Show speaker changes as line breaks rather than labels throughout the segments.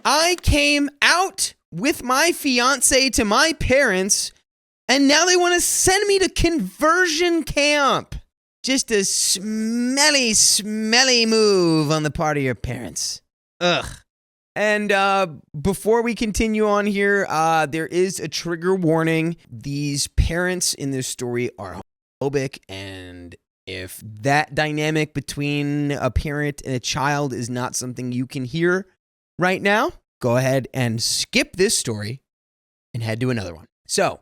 I came out with my fiancé to my parents, and now they want to send me to conversion camp. Just a smelly, smelly move on the part of your parents. Ugh. And before we continue on here, there is a trigger warning. These parents in this story are homophobic, and if that dynamic between a parent and a child is not something you can hear right now, go ahead and skip this story and head to another one. So,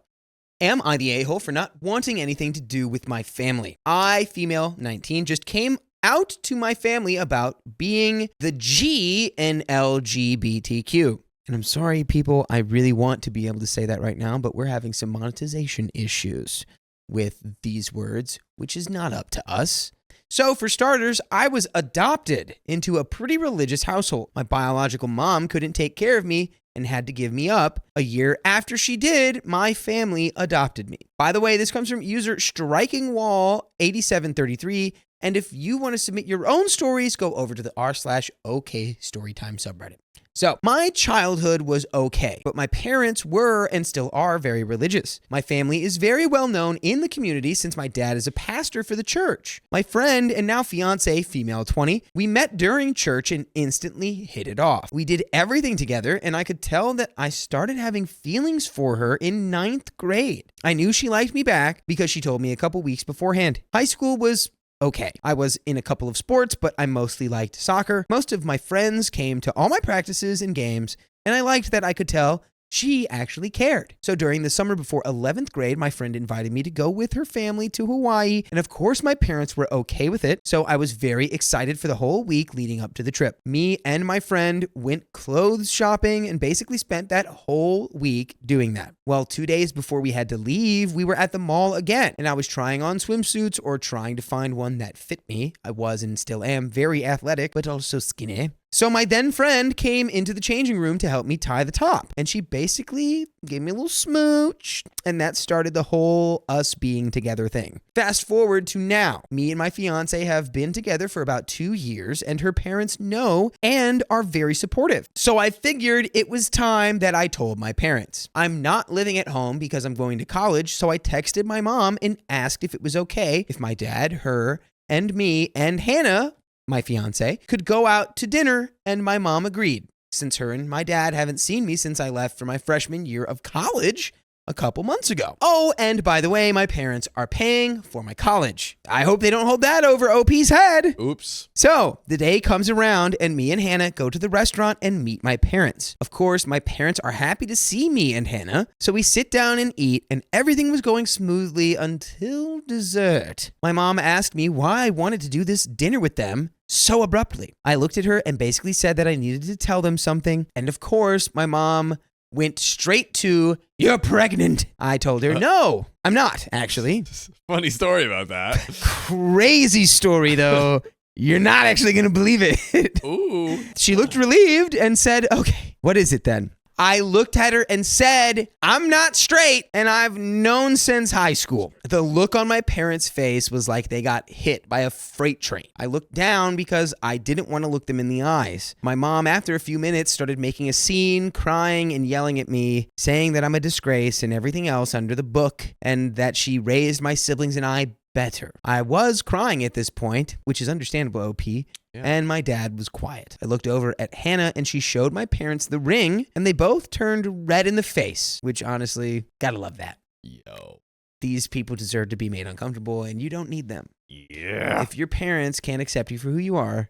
am I the a-hole for not wanting anything to do with my family? I, female, 19, just came out to my family about being the G in LGBTQ. And I'm sorry, people, I really want to be able to say that right now, but we're having some monetization issues with these words, which is not up to us. So for starters, I was adopted into a pretty religious household. My biological mom couldn't take care of me and had to give me up. A year after she did, my family adopted me. By the way, this comes from user StrikingWall8733. And if you want to submit your own stories, go over to the r/OK Storytime subreddit. So, my childhood was okay, but my parents were and still are very religious. My family is very well known in the community since my dad is a pastor for the church. My friend and now fiance, female 20, we met during church and instantly hit it off. We did everything together, and I could tell that I started having feelings for her in 9th grade. I knew she liked me back because she told me a couple weeks beforehand. High school was okay. I was in a couple of sports, but I mostly liked soccer. Most of my friends came to all my practices and games, and I liked that I could tell she actually cared. So during the summer before 11th grade, my friend invited me to go with her family to Hawaii, and of course my parents were okay with it, so I was very excited for the whole week leading up to the trip. Me and my friend went clothes shopping and basically spent that whole week doing that. Well, 2 days before we had to leave, we were at the mall again, and I was trying on swimsuits or trying to find one that fit me. I was and still am very athletic, but also skinny. So my then friend came into the changing room to help me tie the top, and she basically gave me a little smooch, and that started the whole us being together thing. Fast forward to now. Me and my fiance have been together for about 2 years, and her parents know and are very supportive. So I figured it was time that I told my parents. I'm not living at home because I'm going to college, so I texted my mom and asked if it was okay if my dad, her, and me, and Hannah, my fiance, could go out to dinner, and my mom agreed. Since her and my dad haven't seen me since I left for my freshman year of college a couple months ago. Oh, and by the way, my parents are paying for my college. I hope they don't hold that over OP's head.
Oops.
So the day comes around and me and Hannah go to the restaurant and meet my parents. Of course, my parents are happy to see me and Hannah. So we sit down and eat, and everything was going smoothly until dessert. My mom asked me why I wanted to do this dinner with them so abruptly. I looked at her and basically said that I needed to tell them something. And of course, my mom went straight to, "You're pregnant." I told her, no, I'm not, actually.
Funny story about that.
Crazy story, though. You're not actually going to believe it.
Ooh.
She looked relieved and said, "Okay, what is it then?" I looked at her and said, "I'm not straight, and I've known since high school." The look on my parents' face was like they got hit by a freight train. I looked down because I didn't want to look them in the eyes. My mom, after a few minutes, started making a scene, crying and yelling at me, saying that I'm a disgrace and everything else under the book, and that she raised my siblings and I better. I was crying at this point, which is understandable, OP. Yeah. And my dad was quiet. I looked over at Hannah and she showed my parents the ring, and they both turned red in the face, which honestly, gotta love that.
Yo.
These people deserve to be made uncomfortable, and you don't need them.
Yeah.
If your parents can't accept you for who you are,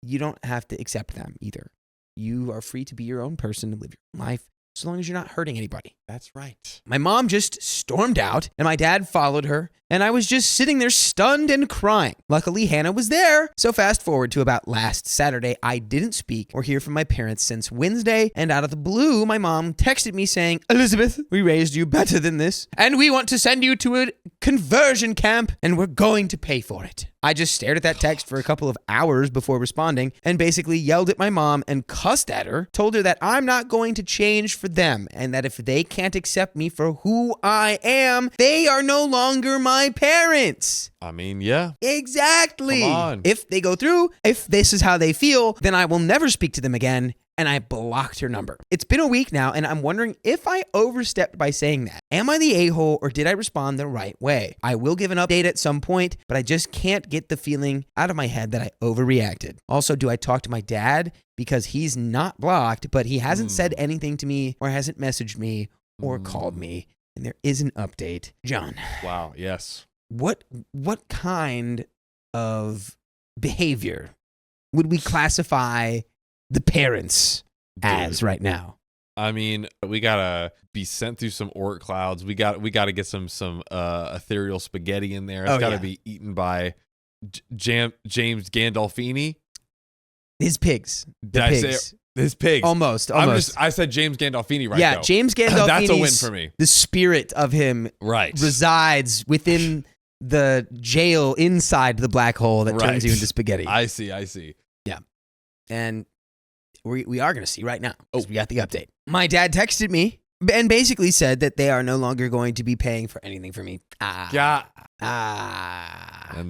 you don't have to accept them either. You are free to be your own person and live your own life, so long as you're not hurting anybody.
That's right.
My mom just stormed out, and my dad followed her, and I was just sitting there stunned and crying. Luckily, Hannah was there. So fast forward to about last Saturday, I didn't speak or hear from my parents since Wednesday, and out of the blue, my mom texted me saying, "Elizabeth, we raised you better than this, and we want to send you to a conversion camp, and we're going to pay for it." I just stared at that text for a couple of hours before responding and basically yelled at my mom and cussed at her, told her that I'm not going to change for them, and that if they can't accept me for who I am, they are no longer my parents.
I mean, yeah.
Exactly.
Come on.
If they go through, if this is how they feel, then I will never speak to them again, and I blocked her number. It's been a week now, and I'm wondering if I overstepped by saying that. Am I the a-hole, or did I respond the right way? I will give an update at some point, but I just can't get the feeling out of my head that I overreacted. Also, do I talk to my dad? Because he's not blocked, but he hasn't said anything to me, or hasn't messaged me, or called me, and there is an update. John.
Wow, yes.
What kind of behavior would we classify the parents as right now?
I mean, we gotta be sent through some orc clouds. We gotta get some ethereal spaghetti in there. It's gotta be eaten by James Gandolfini.
His pigs.
Did I say his pigs?
Almost.
I said James Gandolfini right
Yeah,
though.
James Gandolfini.
That's a win for me.
The spirit of him resides within the jail inside the black hole that turns you into spaghetti.
I see.
Yeah. And we are going to see right now because we got the update. My dad texted me and basically said that they are no longer going to be paying for anything for me.
And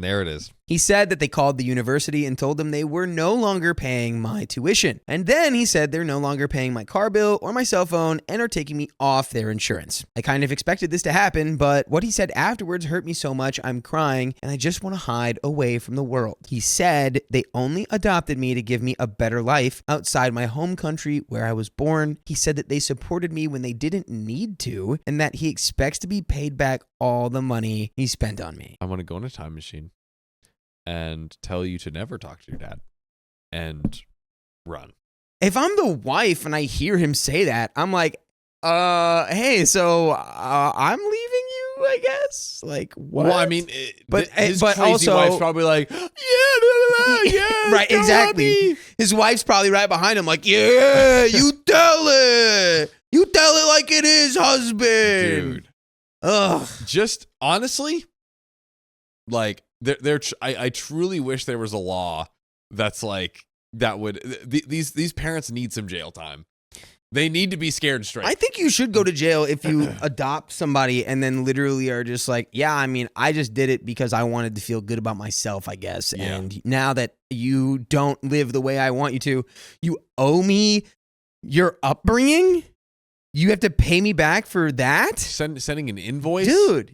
there it is.
He said that they called the university and told them they were no longer paying my tuition. And then he said they're no longer paying my car bill or my cell phone and are taking me off their insurance. I kind of expected this to happen, but what he said afterwards hurt me so much I'm crying and I just want to hide away from the world. He said they only adopted me to give me a better life outside my home country where I was born. He said that they supported me when they didn't need to and that he expects to be paid back all the money he spent on me.
I'm going to go in a time machine and tell you to never talk to your dad and run.
If I'm the wife and I hear him say that, I'm like, hey, so I'm leaving you, I guess? Like, what?
Well, I mean,
but
his
but
crazy
also,
wife's probably like, yeah,
right, exactly. His wife's probably right behind him like, yeah, you tell it. You tell it like it is, husband.
Dude.
Ugh.
Just honestly, like, I truly wish there was a law that's like that would these parents need some jail time. They need to be scared straight.
I think you should go to jail if you adopt somebody and then literally are just like, yeah, I mean, I just did it because I wanted to feel good about myself, I guess.
Yeah.
And now that you don't live the way I want you to, you owe me your upbringing. You have to pay me back for that?
Sending an invoice?
Dude,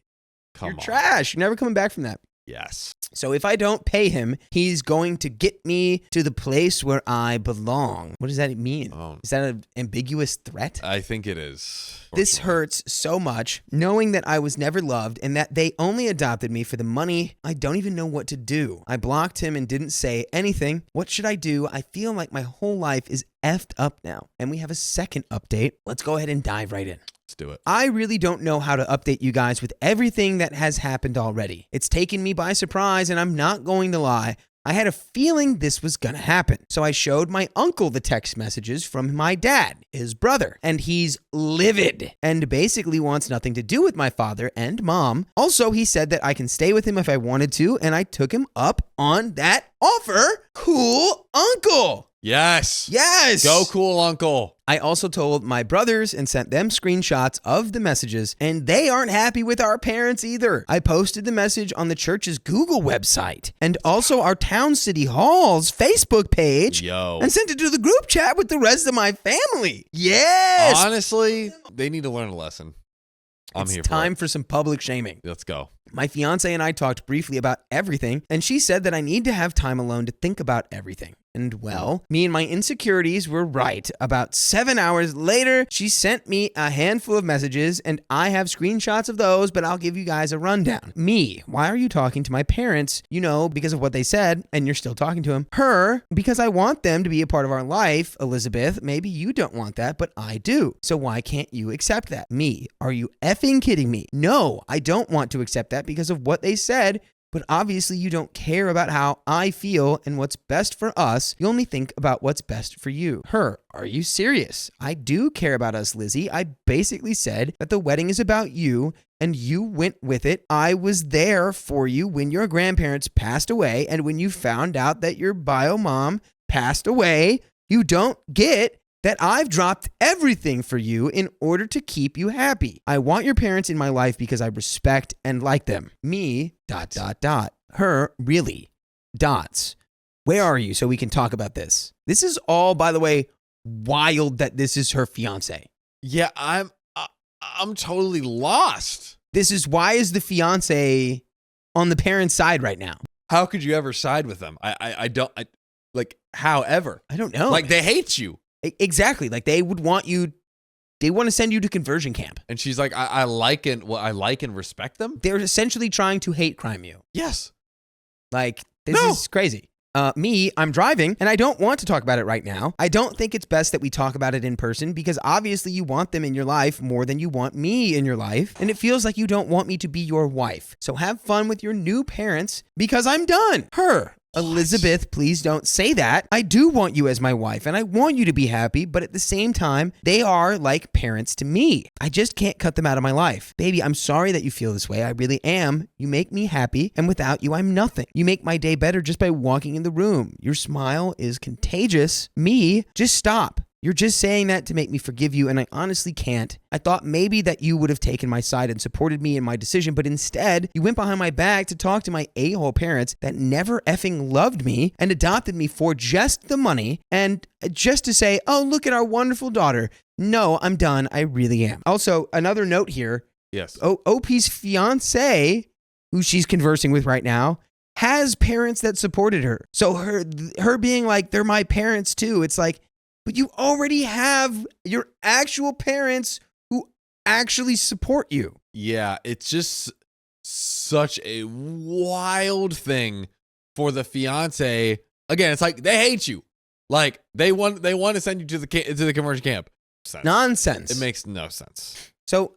Come
you're
on.
trash. You're never coming back from that.
Yes.
So if I don't pay him, he's going to get me to the place where I belong. What does that mean?
Oh.
Is that an ambiguous threat?
I think it is.
This hurts so much, knowing that I was never loved and that they only adopted me for the money. I don't even know what to do. I blocked him and didn't say anything. What should I do? I feel like my whole life is effed up now. And we have a second update. Let's go ahead and dive right in.
Let's do it.
I really don't know how to update you guys with everything that has happened already. It's taken me by surprise, and I'm not going to lie. I had a feeling this was going to happen. So I showed my uncle the text messages from my dad, his brother, and he's livid and basically wants nothing to do with my father and mom. Also, he said that I can stay with him if I wanted to, and I took him up on that offer. Cool uncle.
Yes.
Yes.
Go cool uncle.
I also told my brothers and sent them screenshots of the messages, and they aren't happy with our parents either. I posted the message on the church's Google website and also our town city hall's Facebook page and sent it to the group chat with the rest of my family. Yes.
Honestly, they need to learn a lesson. I'm here for it.
It's time for some public shaming.
Let's go.
My fiancée and I talked briefly about everything, and she said that I need to have time alone to think about everything. And well, me and my insecurities were right. About 7 hours later, she sent me a handful of messages, and I have screenshots of those, but I'll give you guys a rundown. Me, why are you talking to my parents? You know, because of what they said, and you're still talking to them. Her, because I want them to be a part of our life. Elizabeth, maybe you don't want that, but I do. So why can't you accept that? Me, are you effing kidding me? No, I don't want to accept that because of what they said. But obviously you don't care about how I feel and what's best for us. You only think about what's best for you. Her, are you serious? I do care about us, Lizzie. I basically said that the wedding is about you and you went with it. I was there for you when your grandparents passed away and when you found out that your bio mom passed away. You don't get that I've dropped everything for you in order to keep you happy. I want your parents in my life because I respect and like them. Me, ... Her, really, ... Where are you so we can talk about this? This is all, by the way, wild that this is her fiance.
Yeah, I'm totally lost.
Why is the fiance on the parents' side right now?
How could you ever side with them? I don't like how ever.
I don't know.
Like they hate you.
Exactly. Like they would want you. They want to send you to conversion camp.
And she's like, I like and respect them.
They're essentially trying to hate crime you.
Yes.
Like this is crazy. I'm driving and I don't want to talk about it right now. I don't think it's best that we talk about it in person because obviously you want them in your life more than you want me in your life. And it feels like you don't want me to be your wife. So have fun with your new parents because I'm done. Her. Elizabeth, please don't say that. I do want you as my wife and I want you to be happy, but at the same time, they are like parents to me. I just can't cut them out of my life. Baby, I'm sorry that you feel this way. I really am. You make me happy, and without you, I'm nothing. You make my day better just by walking in the room. Your smile is contagious. Me, just stop. You're just saying that to make me forgive you, and I honestly can't. I thought maybe that you would have taken my side and supported me in my decision, but instead, you went behind my back to talk to my a-hole parents that never effing loved me and adopted me for just the money and just to say, oh, look at our wonderful daughter. No, I'm done. I really am. Also, another note here.
Yes.
OP's fiancé, who she's conversing with right now, has parents that supported her. So her being like, they're my parents too. It's like, but you already have your actual parents who actually support you.
Yeah, it's just such a wild thing for the fiance. Again, it's like they hate you. Like they want to send you to the conversion camp.
Nonsense.
It makes no sense.
So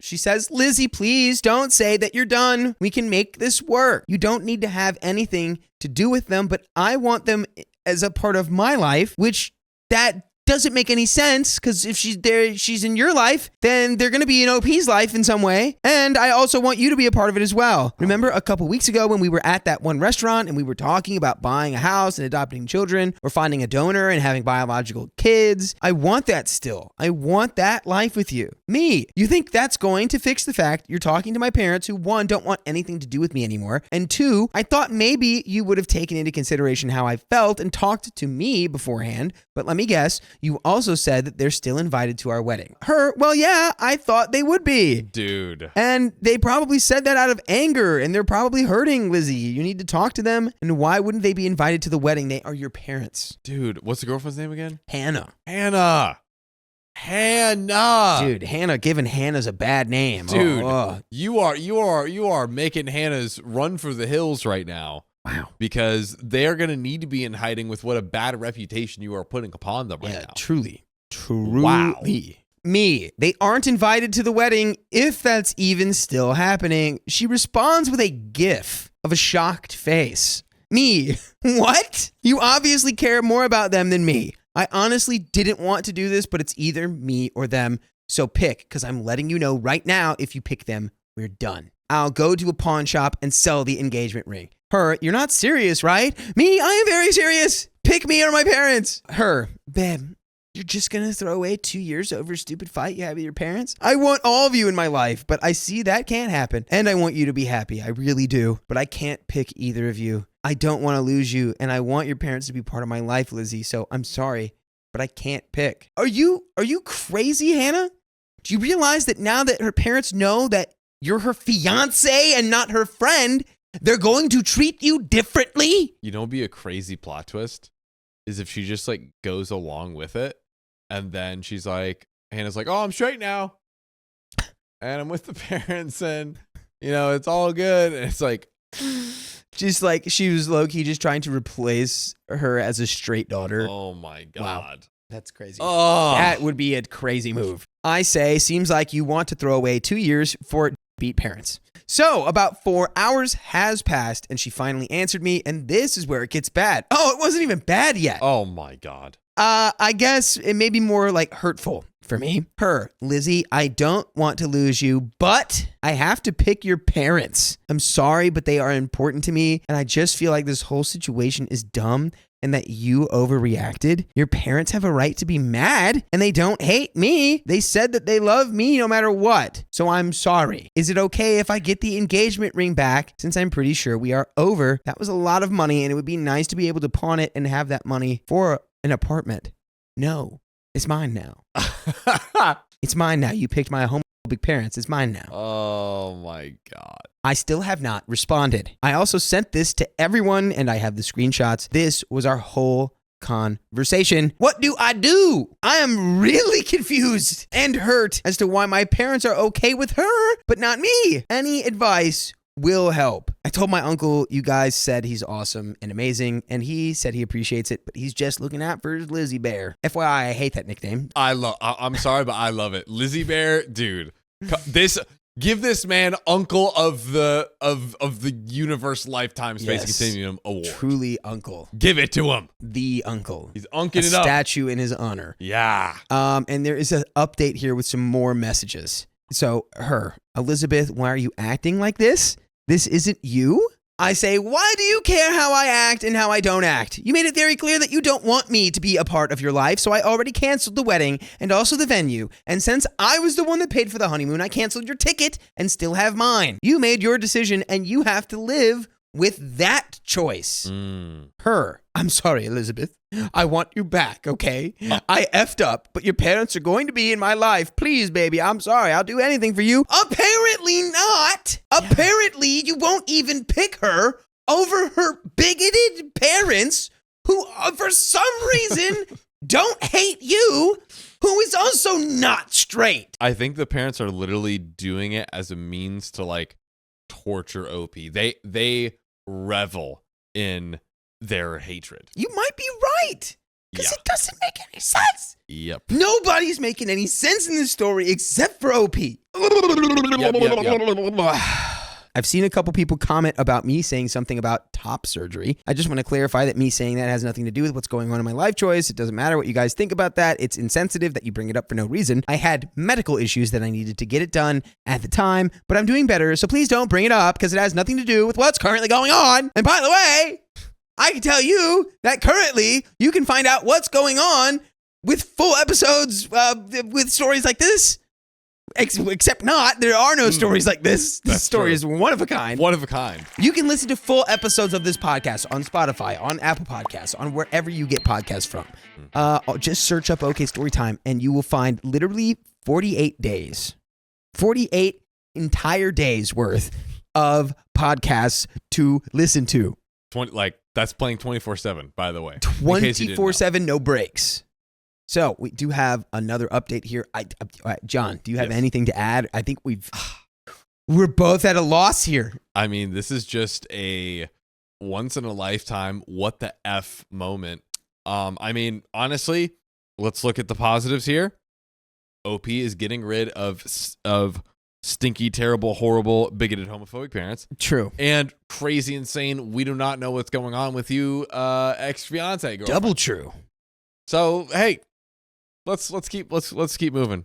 she says, Lizzie, please don't say that you're done. We can make this work. You don't need to have anything to do with them, but I want them as a part of my life, which that doesn't make any sense because if she's in your life, then they're going to be in OP's life in some way. And I also want you to be a part of it as well. Remember a couple weeks ago when we were at that one restaurant and we were talking about buying a house and adopting children or finding a donor and having biological kids? I want that still. I want that life with you. Me. You think that's going to fix the fact you're talking to my parents who, one, don't want anything to do with me anymore, and two, I thought maybe you would have taken into consideration how I felt and talked to me beforehand, but let me guess, you also said that they're still invited to our wedding. Well, yeah, I thought they would be.
Dude.
And they probably said that out of anger, and they're probably hurting, Lizzie. You need to talk to them. And why wouldn't they be invited to the wedding? They are your parents.
Dude, what's the girlfriend's name again?
Hannah.
Dude,
Hannah, giving Hannah's a bad name.
Dude, you are making Hannah's run for the hills right now.
Wow.
Because they're going to need to be in hiding with what a bad reputation you are putting upon them right now.
Truly.
Wow.
Me. They aren't invited to the wedding, if that's even still happening. She responds with a gif of a shocked face. Me. What? You obviously care more about them than me. I honestly didn't want to do this, but it's either me or them. So pick, because I'm letting you know right now, if you pick them, we're done. I'll go to a pawn shop and sell the engagement ring. You're not serious, right? Me, I am very serious. Pick me or my parents. Babe, you're just going to throw away 2 years over a stupid fight you had with your parents? I want all of you in my life, but I see that can't happen. And I want you to be happy. I really do. But I can't pick either of you. I don't want to lose you, and I want your parents to be part of my life, Lizzie. So I'm sorry, but I can't pick. Are you crazy, Hannah? Do you realize that now that her parents know that you're her fiance and not her friend, they're going to treat you differently?
You know, it'd be a crazy plot twist is if she just like goes along with it. And then she's like, Hannah's like, oh, I'm straight now. And I'm with the parents and, you know, it's all good. And it's like,
just like she was low-key just trying to replace her as a straight daughter.
Oh my God.
Wow. That's crazy.
Oh,
that would be a crazy move. I say, seems like you want to throw away 2 years for beat parents. So about 4 hours has passed and she finally answered me, and this is where it gets bad. Oh, it wasn't even bad yet.
Oh my God.
I guess it may be more like hurtful for me. Lizzie, I don't want to lose you, but I have to pick your parents. I'm sorry, but they are important to me, and I just feel like this whole situation is dumb and that you overreacted. Your parents have a right to be mad, and they don't hate me. They said that they love me no matter what. So I'm sorry. Is it okay if I get the engagement ring back, since I'm pretty sure we are over? That was a lot of money, and it would be nice to be able to pawn it and have that money for an apartment. No, it's mine now. It's mine now. You picked my homophobic parents. It's mine now.
Oh my God.
I still have not responded. I also sent this to everyone, and I have the screenshots. This was our whole conversation. What do? I am really confused and hurt as to why my parents are okay with her, but not me. Any advice will help. I told my uncle you guys said he's awesome and amazing, and he said he appreciates it, but he's just looking out for his Lizzie Bear. FYI, I hate that nickname.
I'm sorry, but I love it. Lizzie Bear, dude. Give this man Uncle of the Universe Lifetime Space Continuum Award.
Truly uncle.
Give it to him.
The uncle.
He's unking it up.
Statue in his honor.
Yeah.
And there is an update here with some more messages. So Elizabeth, why are you acting like this? This isn't you? I say, why do you care how I act and how I don't act? You made it very clear that you don't want me to be a part of your life, so I already canceled the wedding and also the venue. And since I was the one that paid for the honeymoon, I canceled your ticket and still have mine. You made your decision and you have to live with that choice. I'm sorry, Elizabeth. I want you back, okay? I effed up, but your parents are going to be in my life. Please, baby, I'm sorry. I'll do anything for you. Apparently not. Yeah. Apparently, you won't even pick her over her bigoted parents who, for some reason, don't hate you, who is also not straight.
I think the parents are literally doing it as a means to, like, torture OP. They revel in their hatred.
You might be right. Because it doesn't make any sense.
Yep.
Nobody's making any sense in this story except for OP.
Yep.
I've seen a couple people comment about me saying something about top surgery. I just want to clarify that me saying that has nothing to do with what's going on in my life choice. It doesn't matter what you guys think about that. It's insensitive that you bring it up for no reason. I had medical issues that I needed to get it done at the time, but I'm doing better, so please don't bring it up because it has nothing to do with what's currently going on. And by the way, I can tell you that currently you can find out what's going on with full episodes with stories like this. Except not. There are no stories like this. This story is one of a kind.
One of a kind.
You can listen to full episodes of this podcast on Spotify, on Apple Podcasts, on wherever you get podcasts from. Just search up OK Storytime and you will find literally 48 days. 48 entire days worth of podcasts to listen to.
That's playing 24/7, by the way.
24/7, no breaks. So we do have another update here. John, do you have anything to add? I think we're both at a loss here.
I mean, this is just a once in a lifetime what the F moment. I mean, honestly, let's look at the positives here. OP is getting rid of stinky, terrible, horrible, bigoted, homophobic parents.
True.
And crazy, insane, we do not know what's going on with you, ex-fiancé girlfriend.
Double true.
So, hey, let's keep moving.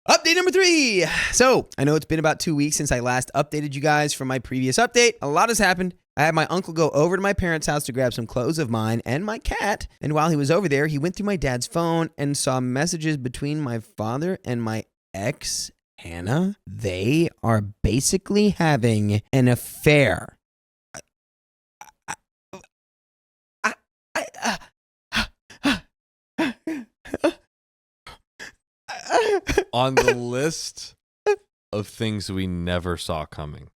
Update number 3. So, I know it's been about 2 weeks since I last updated you guys from my previous update. A lot has happened. I had my uncle go over to my parents' house to grab some clothes of mine and my cat. And while he was over there, he went through my dad's phone and saw messages between my father and my ex, Hannah. They are basically having an affair.
On the list of things we never saw coming.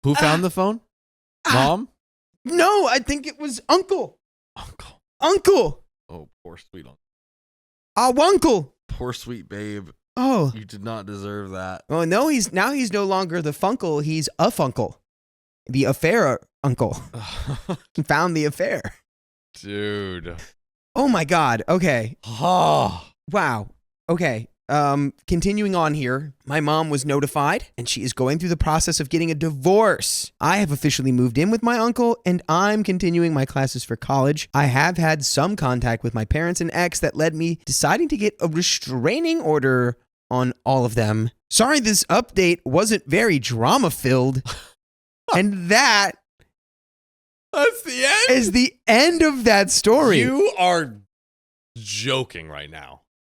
Who found the phone? Mom?
No, I think it was Uncle.
Uncle. Oh, poor sweet uncle.
Uncle.
Poor sweet babe.
Oh.
You did not deserve that.
Oh, no, he's no longer the Funkle. He's a Funkle. The affair uncle. He found the affair.
Dude.
Oh my God. Okay.
Oh.
Wow. Okay. Continuing on here, my mom was notified and she is going through the process of getting a divorce. I have officially moved in with my uncle and I'm continuing my classes for college. I have had some contact with my parents and ex that led me deciding to get a restraining order on all of them. Sorry, this update wasn't very drama filled. And that's
the end?
Is the end of that story.
You are joking right now.